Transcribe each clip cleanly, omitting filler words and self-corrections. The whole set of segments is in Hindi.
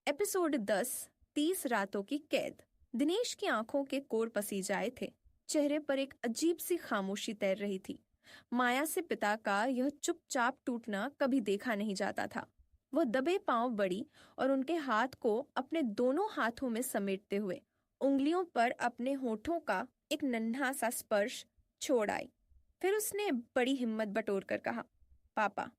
एपिसोड 10, 30 रातों की कैद। दिनेश की आंखों के कोर पसीज आए थे। चेहरे पर एक अजीब सी खामोशी तैर रही थी। माया से पिता का यह चुपचाप टूटना कभी देखा नहीं जाता था। वह दबे पांव बढ़ी और उनके हाथ को अपने दोनों हाथों में समेटते हुए उंगलियों पर अपने होठों का एक नन्हा सा स्पर्श छोड़ आई। फिर उसने बड़ी हिम्मत बटोर कर कहा, पापा,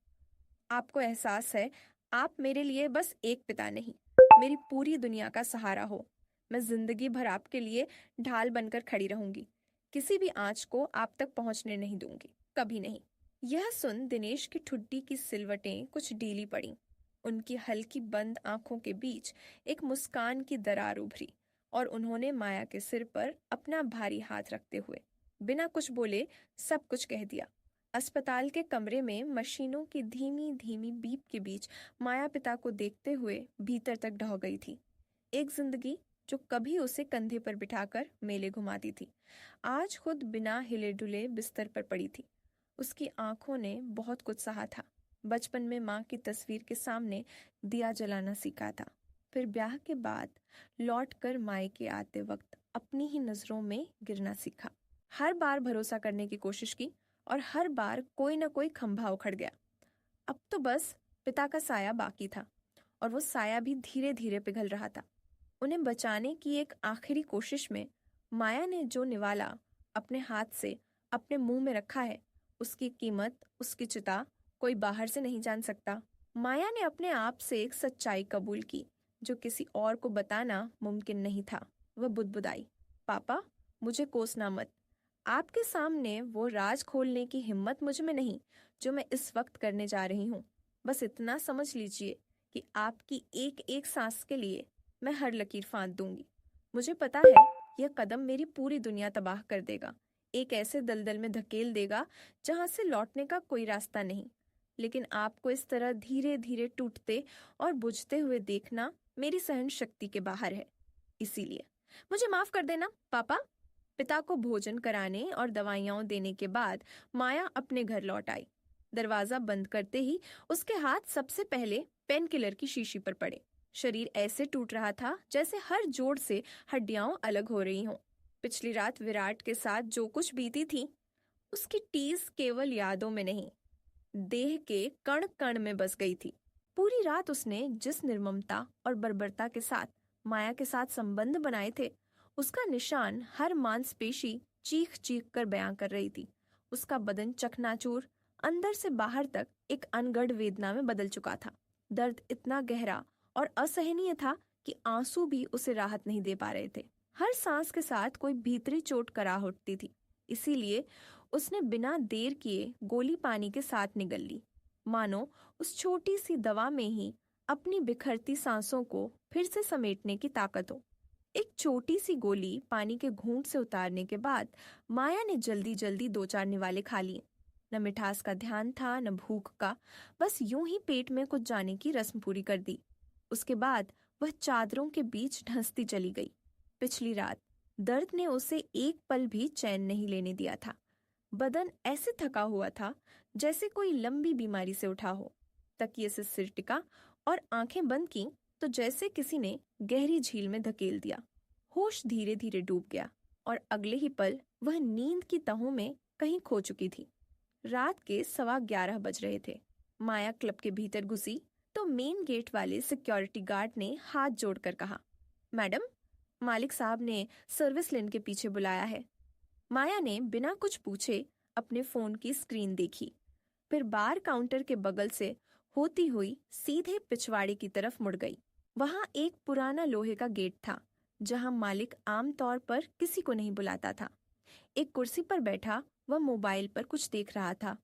आपको एहसास है आप मेरे लिए बस एक पिता नहीं, मेरी पूरी दुनिया का सहारा हो। मैं जिंदगी भर आपके लिए ढाल बनकर खड़ी रहूंगी। किसी भी आंच को आप तक पहुंचने नहीं दूंगी, कभी नहीं। यह सुन दिनेश की ठुड्डी की सिलवटें कुछ ढीली पड़ी। उनकी हल्की बंद आंखों के बीच एक मुस्कान की दरार उभरी और उन्होंने माया के सिर पर अपना भारी हाथ रखते हुए बिना कुछ बोले सब कुछ कह दिया। अस्पताल के कमरे में मशीनों की धीमी धीमी बीप के बीच माया पिता को देखते हुए भीतर तक ढह गई थी। एक जिंदगी जो कभी उसे कंधे पर बिठाकर मेले घुमाती थी, आज खुद बिना हिले डुले बिस्तर पर पड़ी थी। उसकी आंखों ने बहुत कुछ सहा था। बचपन में माँ की तस्वीर के सामने दिया जलाना सीखा था। फिर ब्याह के बाद लौट कर मायके आते वक्त अपनी ही नजरों में गिरना सीखा। हर बार भरोसा करने की कोशिश की और हर बार कोई ना कोई खंभा उखड़ गया। अब तो बस पिता का साया बाकी था और वो साया भी धीरे धीरे पिघल रहा था। उन्हें बचाने की एक आखिरी कोशिश में माया ने जो निवाला अपने हाथ से अपने मुंह में रखा है, उसकी कीमत, उसकी चिता कोई बाहर से नहीं जान सकता। माया ने अपने आप से एक सच्चाई कबूल की जो किसी और को बताना मुमकिन नहीं था। वह बुदबुदाई, पापा, मुझे कोसना मत। आपके सामने वो राज खोलने की हिम्मत मुझ में नहीं जो मैं इस वक्त करने जा रही हूँ। बस इतना समझ लीजिए कि आपकी एक एक सांस के लिए मैं हर लकीर फांद दूंगी। मुझे पता है यह कदम मेरी पूरी दुनिया तबाह कर देगा, एक ऐसे दलदल में धकेल देगा जहां से लौटने का कोई रास्ता नहीं। लेकिन आपको इस तरह धीरे धीरे टूटते और बुझते हुए देखना मेरी सहन शक्ति के बाहर है। इसीलिए मुझे माफ कर देना पापा। पिता को भोजन कराने और दवाइयां देने के बाद माया अपने घर लौट आई। दरवाजा बंद करते ही उसके हाथ सबसे पहले पेन किलर की शीशी पर पड़े। शरीर ऐसे टूट रहा था जैसे हर जोड़ से हड्डियां अलग हो रही हों। पिछली रात विराट के साथ जो कुछ बीती थी, उसकी टीस केवल यादों में नहीं, देह के कण कण में बस गई थी। पूरी रात उसने जिस निर्ममता और बर्बरता के साथ माया के साथ संबंध बनाए थे, उसका निशान हर मांसपेशी चीख चीख कर बयां कर रही थी। उसका बदन चकनाचूर, अंदर से बाहर तक एक अनगढ़ वेदना में बदल चुका था। दर्द इतना गहरा और असहनीय था कि आंसू भी उसे राहत नहीं दे पा रहे थे। हर सांस के साथ कोई भीतरी चोट करा उठती थी। इसीलिए उसने बिना देर किए गोली पानी के साथ निगल ली, मानो उस छोटी सी दवा में ही अपनी बिखरती सांसों को फिर से समेटने की ताकत हो। एक छोटी सी गोली पानी के घूंट से उतारने के बाद माया ने जल्दी जल्दी दो चार निवाले खा लिए। न मिठास का ध्यान था न भूख का, बस यूं ही पेट में कुछ जाने की रस्म पूरी कर दी। उसके बाद वह चादरों के बीच ढंसती चली गई। पिछली रात दर्द ने उसे एक पल भी चैन नहीं लेने दिया था। बदन ऐसे थका हुआ था जैसे कोई लंबी बीमारी से उठा हो। तकिए से सिर टिका और आंखें बंद की तो जैसे किसी ने गहरी झील में धकेल दिया। होश धीरे धीरे डूब गया और अगले ही पल वह नींद की तहों में कहीं खो चुकी थी। रात के 11:15 बज रहे थे। माया क्लब के भीतर घुसी तो मेन गेट वाले सिक्योरिटी गार्ड ने हाथ जोड़कर कहा, मैडम, मालिक साहब ने सर्विस लेन के पीछे बुलाया है। माया ने बिना कुछ पूछे अपने फोन की स्क्रीन देखी, फिर बार काउंटर के बगल से होती हुई सीधे पिछवाड़े की तरफ मुड़ गई। वहां एक पुराना लोहे का गेट था जहां मालिक आमतौर पर किसी को नहीं बुलाता था। एक कुर्सी पर बैठा वह मोबाइल पर कुछ देख रहा था।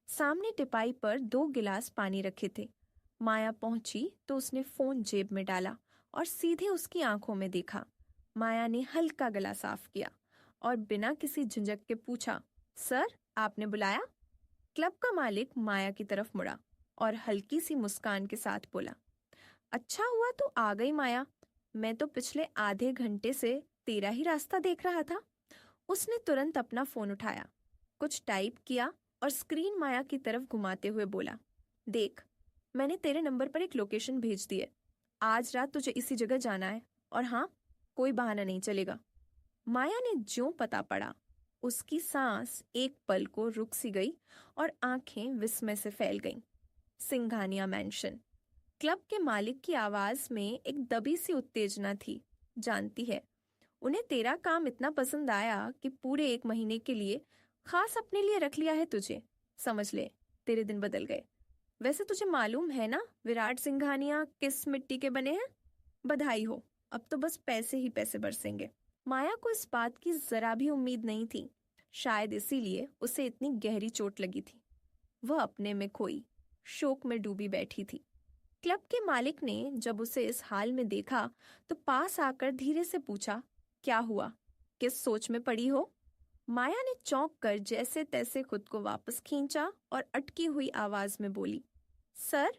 सामने टिपाई पर 2 गिलास पानी रखे थे। माया पहुंची तो उसने फोन जेब में डाला और सीधे उसकी आंखों में देखा। माया ने हल्का गला साफ किया और बिना किसी झिझक के पूछा, सर, आपने बुलाया? क्लब का मालिक माया की तरफ मुड़ा और हल्की सी मुस्कान के साथ बोला, अच्छा हुआ तो आ गई माया, मैं तो पिछले आधे घंटे से तेरा ही रास्ता देख रहा था। उसने तुरंत अपना फोन उठाया, कुछ टाइप किया और स्क्रीन माया की तरफ घुमाते हुए बोला, देख, मैंने तेरे नंबर पर एक लोकेशन भेज दी है। आज रात तुझे इसी जगह जाना है, और हाँ, कोई बहाना नहीं चलेगा। माया ने ज्यों पता पड़ा, उसकी सांस एक पल को रुक सी गई और आंखें विस्मय से फैल गईं। सिंघानिया मैंशन। क्लब के मालिक की आवाज में एक दबी सी उत्तेजना थी। जानती है, उन्हें तेरा काम इतना पसंद आया कि पूरे 1 महीने के लिए खास अपने लिए रख लिया है तुझे। समझ ले, तेरे दिन बदल गए। वैसे तुझे मालूम है ना विराट सिंघानिया किस मिट्टी के बने हैं? बधाई हो, अब तो बस पैसे ही पैसे बरसेंगे। माया को इस बात की जरा भी उम्मीद नहीं थी। शायद इसीलिए उसे इतनी गहरी चोट लगी थी। वह अपने में खोई, शोक में डूबी बैठी थी। क्लब के मालिक ने जब उसे इस हाल में देखा तो पास आकर धीरे से पूछा, क्या हुआ? किस सोच में पड़ी हो? माया ने चौंक कर जैसे तैसे खुद को वापस खींचा और अटकी हुई आवाज में बोली, सर,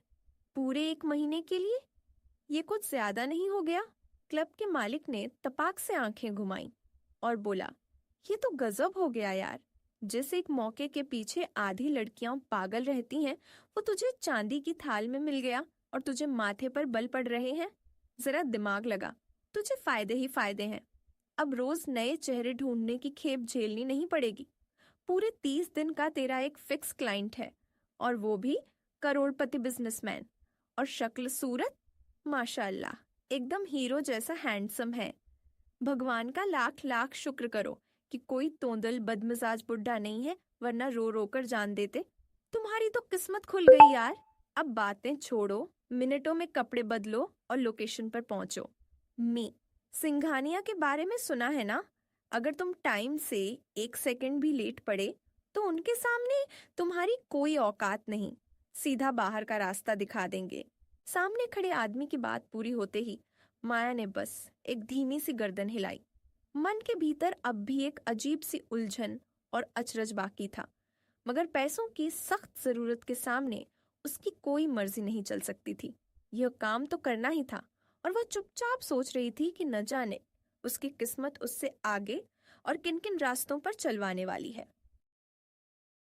पूरे 1 महीने के लिए? ये कुछ ज्यादा नहीं हो गया? क्लब के मालिक ने तपाक से आंखें घुमाई और बोला, ये तो गजब हो गया यार। जिस एक मौके के पीछे आधी लड़कियां पागल रहती हैं, वो तुझे चांदी की थाल में मिल गया और तुझे माथे पर बल पड़ रहे हैं। जरा दिमाग लगा, तुझे फायदे ही फायदे हैं। अब रोज नए चेहरे ढूंढने की खेप झेलनी नहीं पड़ेगी। पूरे 30 दिन का तेरा एक फिक्स क्लाइंट है, और वो भी करोड़पति बिजनेसमैन। और शक्ल सूरत माशाअल्लाह, एकदम हीरो जैसा हैंडसम है। भगवान का लाख लाख शुक्र करो कि कोई तोंदल बदमिजाज बुड्ढा नहीं है, वरना रो रो कर जान देते। तुम्हारी तो किस्मत खुल गई यार। अब बातें छोड़ो, मिनटों में कपड़े बदलो और लोकेशन पर पहुंचो। सिंघानिया के बारे में सुना है ना? अगर तुम टाइम से 1 सेकंड भी लेट पड़े तो उनके सामने तुम्हारी कोई औकात नहीं, सीधा बाहर का रास्ता दिखा देंगे। सामने खड़े आदमी की बात पूरी होते ही माया ने बस एक धीमी सी गर्दन हिलाई। मन के भीतर अब भी एक अजीब सी उलझन और अचरज बाकी था, मगर पैसों की सख्त जरूरत के सामने उसकी कोई मर्जी नहीं चल सकती थी। यह काम तो करना ही था, और वह चुपचाप सोच रही थी कि न जाने उसकी किस्मत उससे आगे और किन किन रास्तों पर चलवाने वाली है।